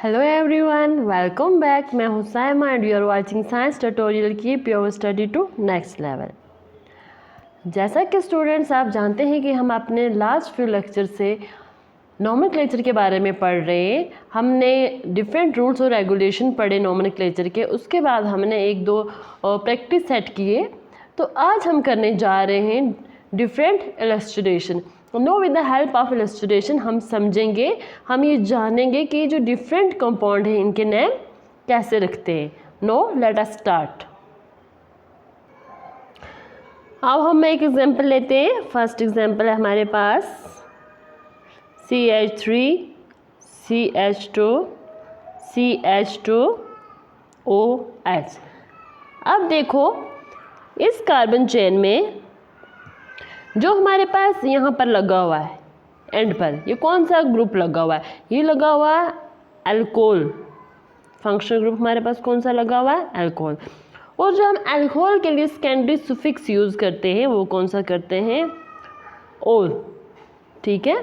Hello everyone, welcome back. मैं हूं Saima and you are watching science tutorial की pure study to next level. जैसा कि स्टूडेंट्स आप जानते हैं कि हम अपने लास्ट फ्यू लेक्चर से नोमेनक्लेचर के बारे में पढ़ रहे हैं। हमने डिफरेंट रूल्स और रेगुलेशन पढ़े नोमेनक्लेचर के, उसके बाद हमने एक दो प्रैक्टिस सेट किए। तो आज हम करने जा रहे हैं different illustration. Know with the help of illustration हम समझेंगे, हम ये जानेंगे कि जो डिफरेंट कंपाउंड हैं इनके नेम कैसे रखते हैं। No let us start. अब हम एक एग्जांपल लेते हैं। फर्स्ट एग्जांपल है हमारे पास CH3 CH2 CH2OH। अब देखो इस कार्बन चेन में जो हमारे पास यहाँ पर लगा हुआ है एंड पर, ये कौन सा ग्रुप लगा हुआ है? ये लगा हुआ है अल्कोहल। फंक्शनल ग्रुप हमारे पास कौन सा लगा हुआ है? अल्कोहल। और जो हम अल्कोहल के लिए सेकेंडरी सुफिक्स यूज़ करते हैं वो कौन सा करते हैं? ओल। ठीक है।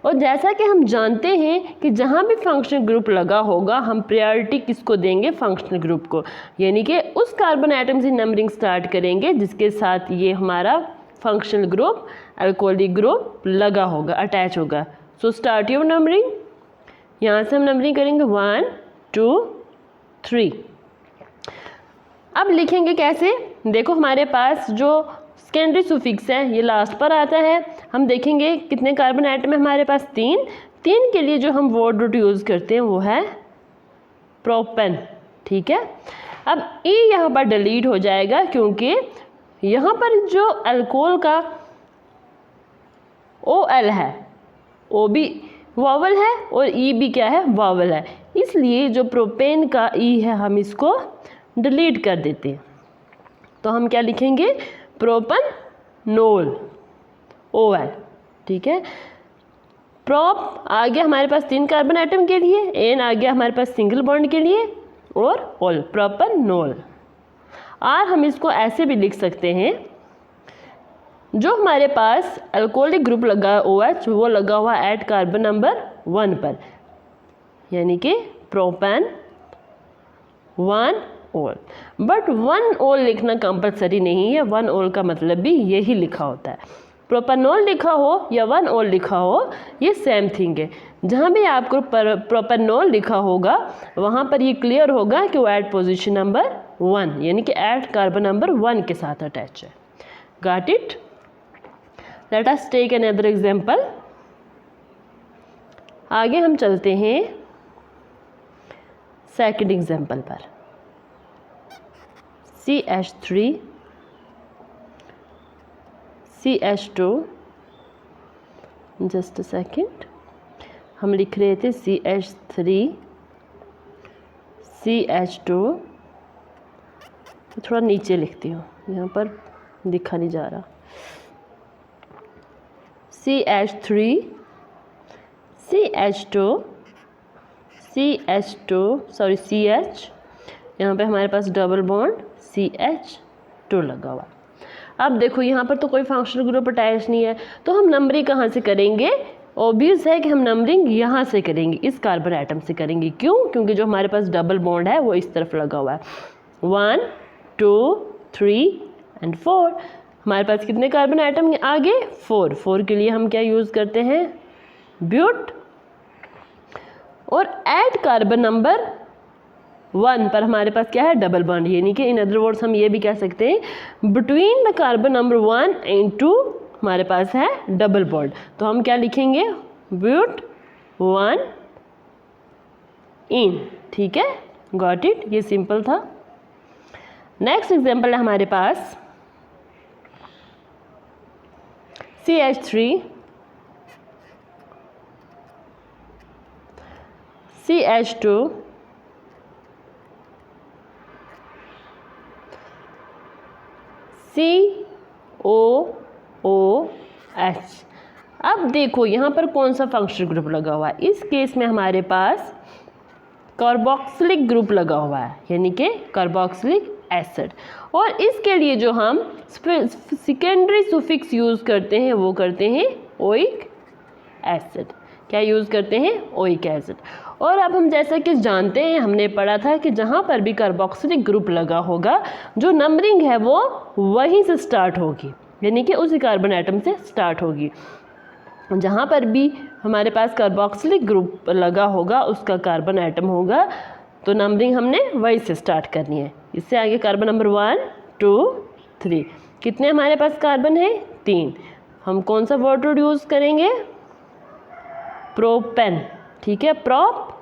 और जैसा कि हम जानते हैं कि जहाँ भी फंक्शनल ग्रुप लगा होगा हम प्रायोरिटी किसको देंगे? फंक्शनल ग्रुप को, यानी कि उस कार्बन आइटम से नंबरिंग स्टार्ट करेंगे जिसके साथ ये हमारा फंक्शनल ग्रुप अल्कोहलिक ग्रुप लगा होगा, अटैच होगा। So start your numbering. यहाँ से हम नंबरिंग करेंगे 1 2 3। अब लिखेंगे कैसे? देखो हमारे पास जो सेकेंडरी सुफिक्स है ये लास्ट पर आता है। हम देखेंगे कितने कार्बन आइटम है हमारे पास? 3। 3 के लिए जो हम वर्ड रूट यूज़ करते हैं वो है प्रोपेन। ठीक है। अब ई यहाँ पर डिलीट हो जाएगा क्योंकि यहाँ पर जो अल्कोहल का OL है, O भी वावल है और E भी क्या है? वावल है। इसलिए जो प्रोपेन का E है हम इसको डिलीट कर देते हैं। तो हम क्या लिखेंगे? Propanol OL। ठीक है। प्रोप आ गया हमारे पास 3 कार्बन आइटम के लिए, एन आ गया हमारे पास सिंगल बॉन्ड के लिए और ओल, प्रोपेनोल। और हम इसको ऐसे भी लिख सकते हैं, जो हमारे पास अल्कोहलिक ग्रुप लगा OH वो लगा हुआ एट कार्बन नंबर 1 पर, यानी कि प्रोपेन 1 ओल। बट 1 ओल लिखना कंपलसरी नहीं है। 1 ओल का मतलब भी यही लिखा होता है। प्रोपेनोल लिखा हो या 1 ओल लिखा हो ये सेम थिंग है। जहाँ भी आपको प्रोपेनोल लिखा होगा वहाँ पर ये क्लियर होगा कि वो एट पोजीशन नंबर 1, यानी कि एट कार्बन नंबर 1 के साथ अटैच है। Got it? Let us take another example. आगे हम चलते हैं सेकंड एग्जांपल पर। CH3 CH2, just a second, हम लिख रहे थे CH3 CH2, थोड़ा नीचे लिखती हूँ, यहाँ पर दिखा नहीं जा रहा। CH3 CH2 CH, यहाँ पे हमारे पास डबल बॉन्ड CH2 लगा हुआ। अब देखो यहाँ पर तो कोई फंक्शनल ग्रुप अटैच नहीं है, तो हम नंबरिंग कहाँ से करेंगे? ऑब्वियस है कि हम नंबरिंग यहाँ से करेंगे, इस कार्बन आइटम से करेंगे। क्यों? क्योंकि जो हमारे पास डबल बॉन्ड है वो इस तरफ लगा हुआ है। 1 2 3 एंड 4। हमारे पास कितने कार्बन आइटम आगे? 4 के लिए हम क्या यूज़ करते हैं? ब्यूट। और एट कार्बन नंबर 1 पर हमारे पास क्या है? डबल बॉन्ड, यानी कि इन अदर वर्ड्स हम ये भी कह सकते हैं between the carbon number 1 and 2 हमारे पास है डबल बॉन्ड। तो हम क्या लिखेंगे? ब्यूट 1 इन। ठीक है। Got it? ये सिंपल था। नेक्स्ट एग्जांपल है हमारे पास CH3 CH2 COOH। अब देखो यहाँ पर कौन सा फंक्शनल ग्रुप लगा हुआ है? इस केस में हमारे पास कार्बोक्सिलिक ग्रुप लगा हुआ है, यानी कि कार्बोक्सिलिक एसिड। और इसके लिए जो हम सेकेंडरी सुफिक्स यूज़ करते हैं वो करते हैं ओइक एसिड। क्या यूज़ करते हैं? Oic acid. और अब हम जैसा कि जानते हैं, हमने पढ़ा था कि जहाँ पर भी कार्बोक्सिलिक ग्रुप लगा होगा, जो नंबरिंग है वो वहीं से स्टार्ट होगी, यानी कि उसी कार्बन एटम से स्टार्ट होगी। जहाँ पर भी हमारे पास कार्बोक्सिलिक ग्रुप लगा होगा, उसका कार्बन एटम होगा, तो नंबरिंग हमने वहीं से स्टार्ट करनी है। इससे आगे कार्बन नंबर 1 2 3, कितने हमारे पास कार्बन है? 3। हम कौन सा वर्ड यूज़ करेंगे? प्रोपेन, ठीक है, prop,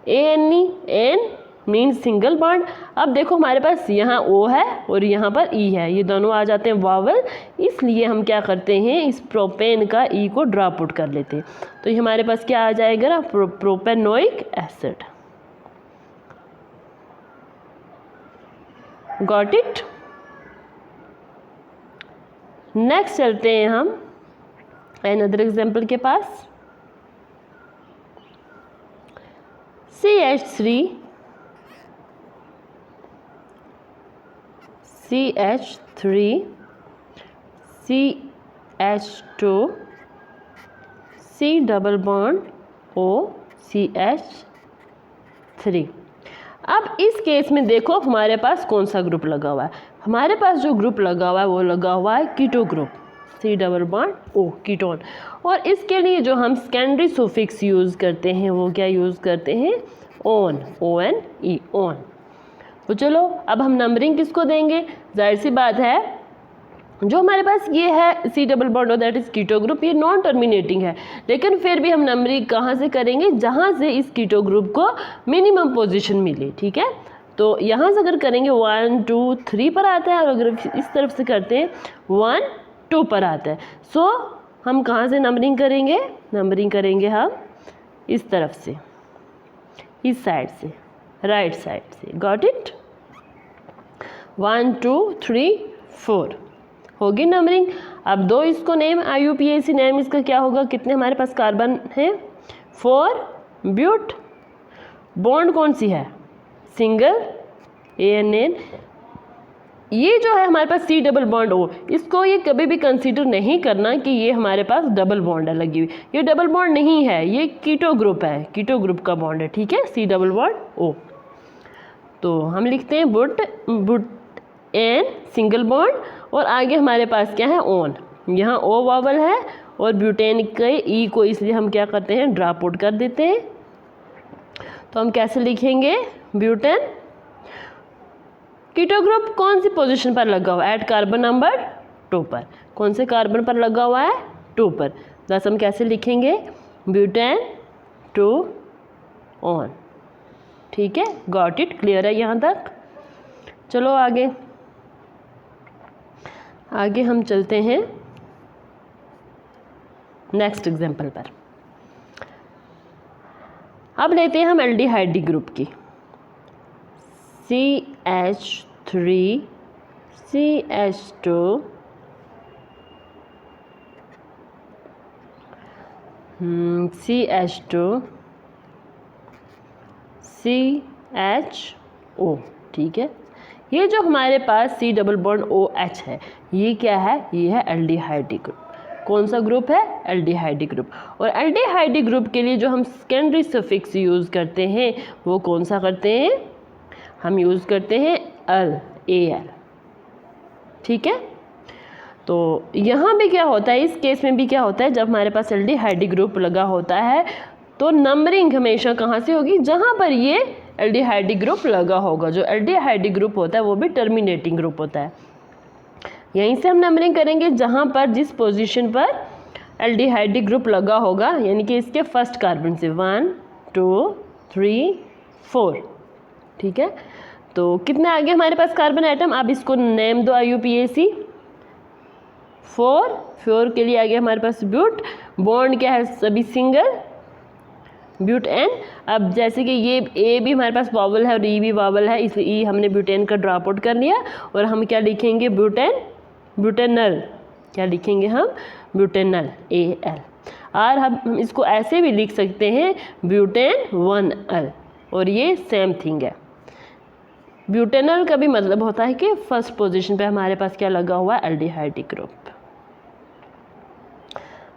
ANE, ane means single bond. अब देखो हमारे पास यहाँ O है और यहाँ पर E है, ये दोनों आ जाते हैं वावल, इसलिए हम क्या करते हैं, इस प्रोपेन का E को ड्रॉप आउट कर लेते हैं। तो ये हमारे पास क्या आ जाएगा ना, propanoic acid. Got it? Next चलते हैं हम अनदर एग्जाम्पल के पास। CH3 CH2 C double bond O CH3। अब इस केस में देखो हमारे पास कौन सा ग्रुप लगा हुआ है। हमारे पास जो ग्रुप लगा हुआ है वो लगा हुआ है keto group, C double bond O, ketone. और इसके लिए जो हम सेकेंडरी सुफिक्स यूज़ करते हैं वो क्या यूज़ करते हैं? ON, ONE, ON। तो चलो अब हम नंबरिंग किसको देंगे? जाहिर सी बात है, जो हमारे पास ये है C double bond that is keto group, ये नॉन टर्मिनेटिंग है, लेकिन फिर भी हम नंबरिंग कहाँ से करेंगे? जहाँ से इस कीटो ग्रुप को मिनिमम पोजीशन मिले, ठीक है। तो यहाँ से अगर करेंगे 1 2 3 पर आता है, और अगर इस तरफ से करते हैं 1 2 पर आता है। सो हम कहाँ से नंबरिंग करेंगे? नंबरिंग करेंगे हम इस तरफ से, इस साइड से, राइट साइड से। Got it? 1 2 3 4 होगी नंबरिंग। अब दो इसको नेम IUPAC नेम इसका क्या होगा? कितने हमारे पास कार्बन है? 4 ब्यूट। बॉन्ड कौन सी है? Single, ANN। ये जो है हमारे पास C डबल बॉन्ड O, इसको ये कभी भी कंसीडर नहीं करना कि ये हमारे पास डबल बॉन्ड है लगी हुई, ये डबल बॉन्ड नहीं है, ये कीटो ग्रुप है, कीटो ग्रुप का बॉन्ड है, ठीक है, C डबल बॉन्ड O। तो हम लिखते हैं बुट N सिंगल बॉन्ड, और आगे हमारे पास क्या है? ON। यहाँ O वावल है और ब्यूटेन के E को इसलिए हम क्या करते हैं? ड्रॉप आउट कर देते हैं। तो हम कैसे लिखेंगे? ब्यूटेन। कीटो ग्रुप कौन सी पोजीशन पर लगा हुआ है? एट कार्बन नंबर 2 पर। कौन से कार्बन पर लगा हुआ है? 2 पर। बस हम कैसे लिखेंगे? ब्यूटेन 2 ON, ठीक है। Got it? क्लियर है यहाँ तक? चलो आगे आगे हम चलते हैं नेक्स्ट एग्जाम्पल पर। अब लेते हैं हम एल्डिहाइड ग्रुप की, CH3 CH2 CH2 CHO, ठीक है। ये जो हमारे पास C डबल बॉन्ड OH है, ये क्या है? ये है एल्डिहाइड ग्रुप। कौन सा ग्रुप है? Aldehyde group. और एल्डिहाइड ग्रुप के लिए जो हम सेकेंडरी सफिक्स यूज़ करते हैं वो कौन सा करते हैं? हम यूज़ करते हैं AL, ठीक है। तो यहाँ भी क्या होता है, इस केस में भी क्या होता है, जब हमारे पास एल्डिहाइड ग्रुप लगा होता है तो नंबरिंग हमेशा कहाँ से होगी? जहाँ पर ये एल्डिहाइड ग्रुप लगा होगा। जो एल्डिहाइड ग्रुप होता है वो भी टर्मिनेटिंग ग्रुप होता है। यहीं से हम नंबरिंग करेंगे जहाँ पर जिस पोजीशन पर एल्डिहाइड ग्रुप लगा होगा, यानी कि इसके फर्स्ट कार्बन से 1 2 3 4, ठीक है। तो कितने आगे हमारे पास कार्बन एटम? अब इसको नेम दो IUPAC। 4 के लिए आगे हमारे पास ब्यूट। बॉन्ड क्या है? सभी सिंगल, ब्यूट N। अब जैसे कि ये A भी हमारे पास वावल है और E भी वावल है, इसलिए E हमने ब्यूटेन का ड्रॉप आउट कर लिया, और हम क्या लिखेंगे? ब्यूटेनल। क्या लिखेंगे हम? Butanal, AL। और हम इसको ऐसे भी लिख सकते हैं ब्यूटेन 1L, और ये सेम थिंग है। ब्यूटेनल का भी मतलब होता है कि फर्स्ट पोजीशन पे हमारे पास क्या लगा हुआ है? Aldehyde group.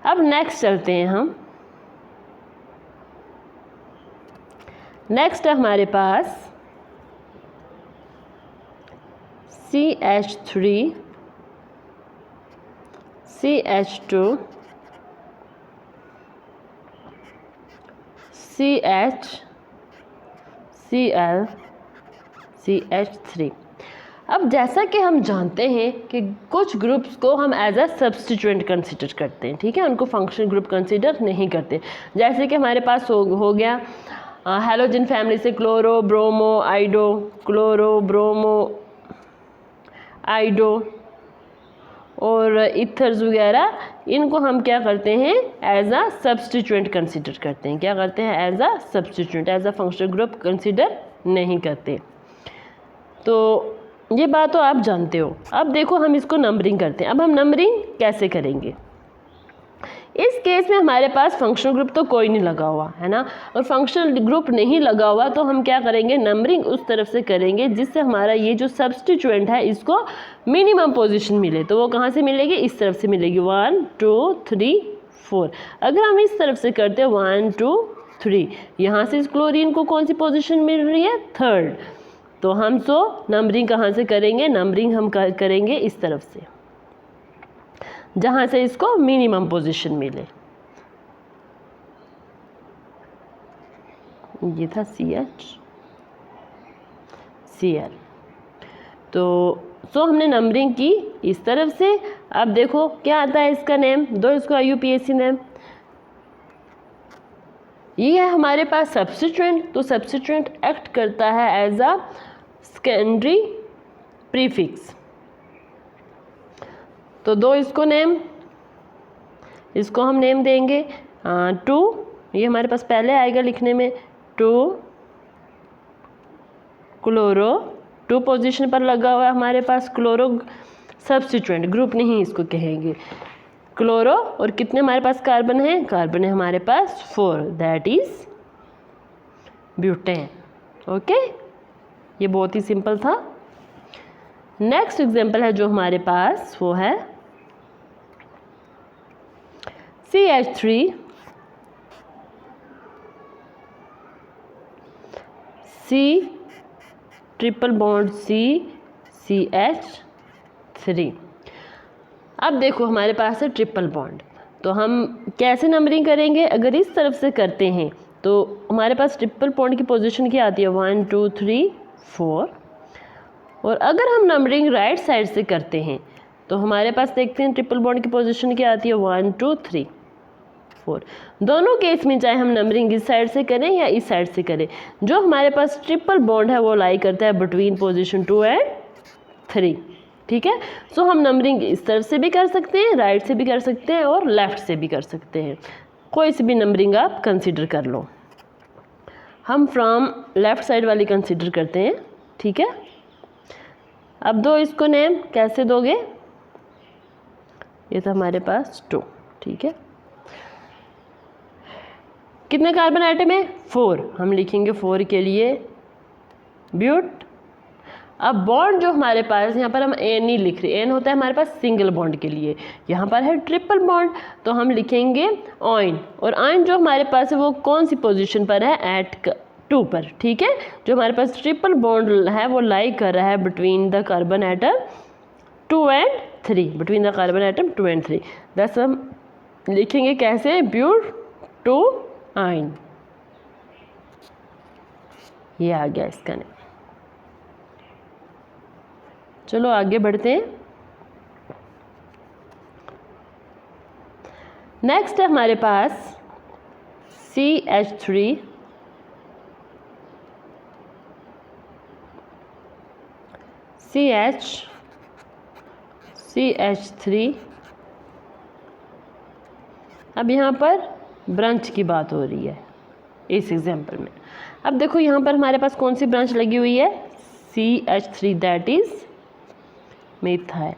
अब नेक्स्ट चलते हैं हम नेक्स्ट है हमारे पास CH3 CH2 CH Cl CH3। अब जैसा कि हम जानते हैं कि कुछ ग्रुप्स को हम एज अ सब्स्टिट्यूएंट कंसिडर करते हैं, ठीक है, उनको फंक्शनल ग्रुप कंसिडर नहीं करते। जैसे कि हमारे पास हो गया हैलोजन फैमिली से क्लोरो ब्रोमो आइडो, क्लोरो ब्रोमो आइडो और इथर्स वगैरह, इनको हम क्या करते हैं एज अ सब्स्टिट्यूएंट कंसिडर करते हैं। क्या करते हैं as a substituent, as a functional group consider नहीं करते। तो ये बात तो आप जानते हो। अब देखो हम इसको नंबरिंग करते हैं। अब हम नंबरिंग कैसे करेंगे? इस केस में हमारे पास फंक्शनल ग्रुप तो कोई नहीं लगा हुआ है ना, और फंक्शनल ग्रुप नहीं लगा हुआ तो हम क्या करेंगे, नंबरिंग उस तरफ से करेंगे जिससे हमारा ये जो सब्स्टिट्यूएंट है इसको मिनिमम पोजीशन मिले। तो वो कहाँ से मिलेगी? इस तरफ से मिलेगी 1 2 3 4। अगर हम इस तरफ से करते हैं 1 2 3, यहाँ से इस क्लोरीन को कौन सी पोजीशन मिल रही है? 3rd। तो हम नंबरिंग कहाँ से करेंगे? नंबरिंग हम करेंगे इस तरफ से जहाँ से इसको मिनिमम पोजीशन मिले। ये था CH Cl। तो हमने नंबरिंग की इस तरफ से। अब देखो क्या आता है इसका नेम, दो इसको IUPAC नेम। ये है हमारे पास सब्स्टिट्यूएंट। तो सब्स्टिट्यूएंट एक्ट करता है एज अ सेकेंडरी प्रीफिक्स। तो दो इसको नेम, इसको हम नेम देंगे 2, ये हमारे पास पहले आएगा लिखने में 2 क्लोरो, 2 पोजीशन पर लगा हुआ है हमारे पास क्लोरो सब्स्टिट्यूएंट, ग्रुप नहीं इसको कहेंगे, क्लोरो। और कितने हमारे पास कार्बन है? कार्बन है हमारे पास 4, दैट इज ब्यूटेन। ओके, ये बहुत ही सिंपल था। नेक्स्ट एग्जांपल है जो हमारे पास वो है CH3 C triple bond C CH3। अब देखो हमारे पास है ट्रिपल बॉन्ड। तो हम कैसे नंबरिंग करेंगे? अगर इस तरफ से करते हैं तो हमारे पास ट्रिपल बॉन्ड की पोजीशन क्या आती है? 1 2 3 4। और अगर हम नंबरिंग राइट साइड से करते हैं तो हमारे पास देखते हैं ट्रिपल बॉन्ड की पोजीशन क्या आती है? 1 2 3 4। दोनों केस में चाहे हम नंबरिंग इस साइड से करें या इस साइड से करें, जो हमारे पास ट्रिपल बॉन्ड है वो लाई करता है बिटवीन पोजीशन 2 एंड 3, ठीक है। सो हम नंबरिंग इस तरफ से भी कर सकते हैं, राइट से भी कर सकते हैं और लेफ्ट से भी कर सकते हैं। कोई सी भी नंबरिंग आप कंसिडर कर लो। हम फ्रॉम लेफ्ट साइड वाली कंसिडर करते हैं, ठीक है। अब दो इसको नेम कैसे दोगे? ये था हमारे पास 2, ठीक है। कितने कार्बन आइटम है? 4। हम लिखेंगे 4 के लिए ब्यूट। अब बॉन्ड जो हमारे पास, यहाँ पर हम एन नहीं लिख रहे, एन होता है हमारे पास सिंगल बॉन्ड के लिए, यहाँ पर है ट्रिपल बॉन्ड तो हम लिखेंगे ऑइन। और ऑइन जो हमारे पास है वो कौन सी पोजीशन पर है? एट 2 पर, ठीक है। जो हमारे पास ट्रिपल बॉन्ड है वो लाई कर रहा है between the carbon atom 2 and 3, between the carbon atom 2 and 3। दस हम लिखेंगे कैसे? But two yne. ये आ गया इसका नेम। चलो आगे बढ़ते हैं। नेक्स्ट है हमारे पास CH3 CH3। अब यहाँ पर ब्रांच की बात हो रही है इस एग्जाम्पल में। अब देखो यहाँ पर हमारे पास कौन सी ब्रांच लगी हुई है? CH3, that is methyl.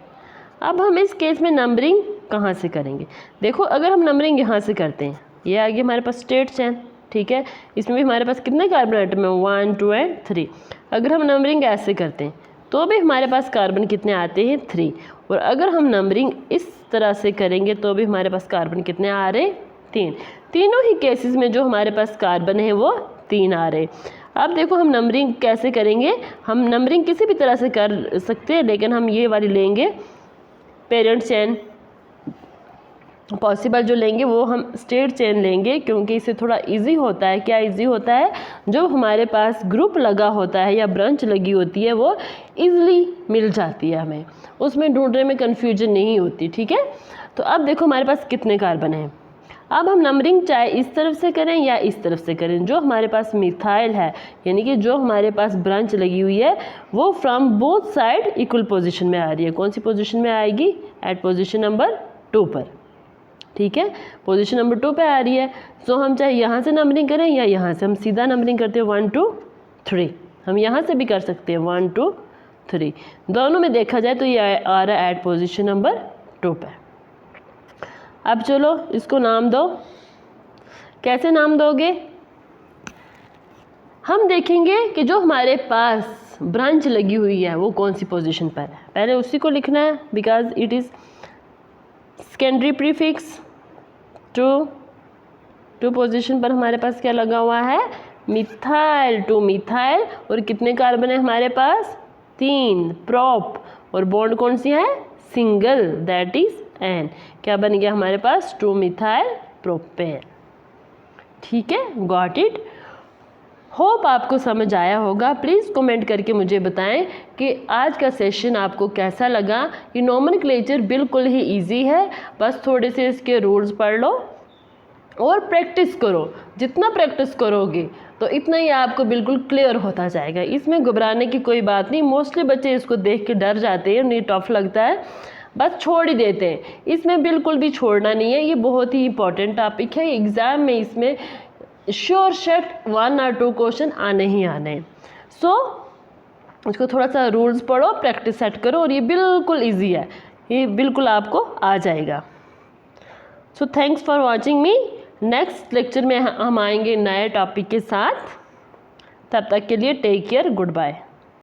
अब हम इस केस में नंबरिंग कहाँ से करेंगे? देखो अगर हम नंबरिंग यहाँ से करते हैं, ये आगे हमारे पास स्टेट चेन, ठीक है। इसमें भी हमारे पास कितने कार्बन आइटम है? 1 2 एंड 3। अगर हम नंबरिंग ऐसे करते हैं तो भी हमारे पास कार्बन कितने आते हैं? 3। और अगर हम नंबरिंग इस तरह से करेंगे तो भी हमारे पास कार्बन कितने आ रहे? 3। तीनों ही केसेस में जो हमारे पास कार्बन है वो 3 आ रहे। अब देखो हम नंबरिंग कैसे करेंगे, हम नंबरिंग किसी भी तरह से कर सकते हैं, लेकिन हम ये वाली लेंगे पेरेंट चेन। पॉसिबल जो लेंगे वो हम स्ट्रेट चेन लेंगे, क्योंकि इससे थोड़ा इजी होता है। क्या इजी होता है, जो हमारे पास ग्रुप लगा होता है या ब्रांच लगी होती है वो इजीली मिल जाती है हमें, उसमें ढूंढने में कन्फ्यूजन नहीं होती। ठीक है, तो अब देखो हमारे पास कितने कार्बन हैं। अब हम नंबरिंग चाहे इस तरफ से करें या इस तरफ से करें, जो हमारे पास मिथाइल है यानी कि जो हमारे पास ब्रांच लगी हुई है वो from both side equal position में आ रही है। कौन सी पोजीशन में आएगी, एट पोजीशन नंबर 2 पर। ठीक है, पोजीशन नंबर 2 पे आ रही है। सो हम चाहे यहाँ से नंबरिंग करें या यहाँ से, हम सीधा नंबरिंग करते हैं 1 2 3। हम यहाँ से भी कर सकते हैं 1 2 3, दोनों में देखा जाए तो ये आ रहा है एट पोजीशन नंबर 2 पे। अब चलो इसको नाम दो। कैसे नाम दोगे, हम देखेंगे कि जो हमारे पास ब्रांच लगी हुई है वो कौन सी पोजीशन पर है, पहले उसी को लिखना है because it is secondary prefix. Two position पर हमारे पास क्या लगा हुआ है, मिथाइल, 2 मिथाइल। और कितने कार्बन है हमारे पास, 3 प्रोप, और बॉन्ड कौन सी है, सिंगल, दैट इज एन। क्या बन गया हमारे पास, 2 मिथाइल प्रोपेन। ठीक है, गॉट इट। होप आपको समझ आया होगा। प्लीज़ कमेंट करके मुझे बताएं कि आज का सेशन आपको कैसा लगा। ये नोमेनक्लेचर बिल्कुल ही इजी है, बस थोड़े से इसके रूल्स पढ़ लो और प्रैक्टिस करो। जितना प्रैक्टिस करोगे तो इतना ही आपको बिल्कुल क्लियर होता जाएगा। इसमें घबराने की कोई बात नहीं। मोस्टली बच्चे इसको देख के डर जाते हैं, उन्हें टफ लगता है, बस छोड़ ही देते हैं। इसमें बिल्कुल भी छोड़ना नहीं है, ये बहुत ही इंपॉर्टेंट टॉपिक है। एग्ज़ाम में इसमें श्योर शट 1 और 2 क्वेश्चन आने ही आने। सो इसको थोड़ा सा रूल्स पढ़ो, प्रैक्टिस सेट करो, और ये बिल्कुल ईजी है, ये बिल्कुल आपको आ जाएगा। So thanks for watching me. Next lecture में हम आएंगे नए टॉपिक के साथ। तब तक के लिए टेक केयर, गुड बाय।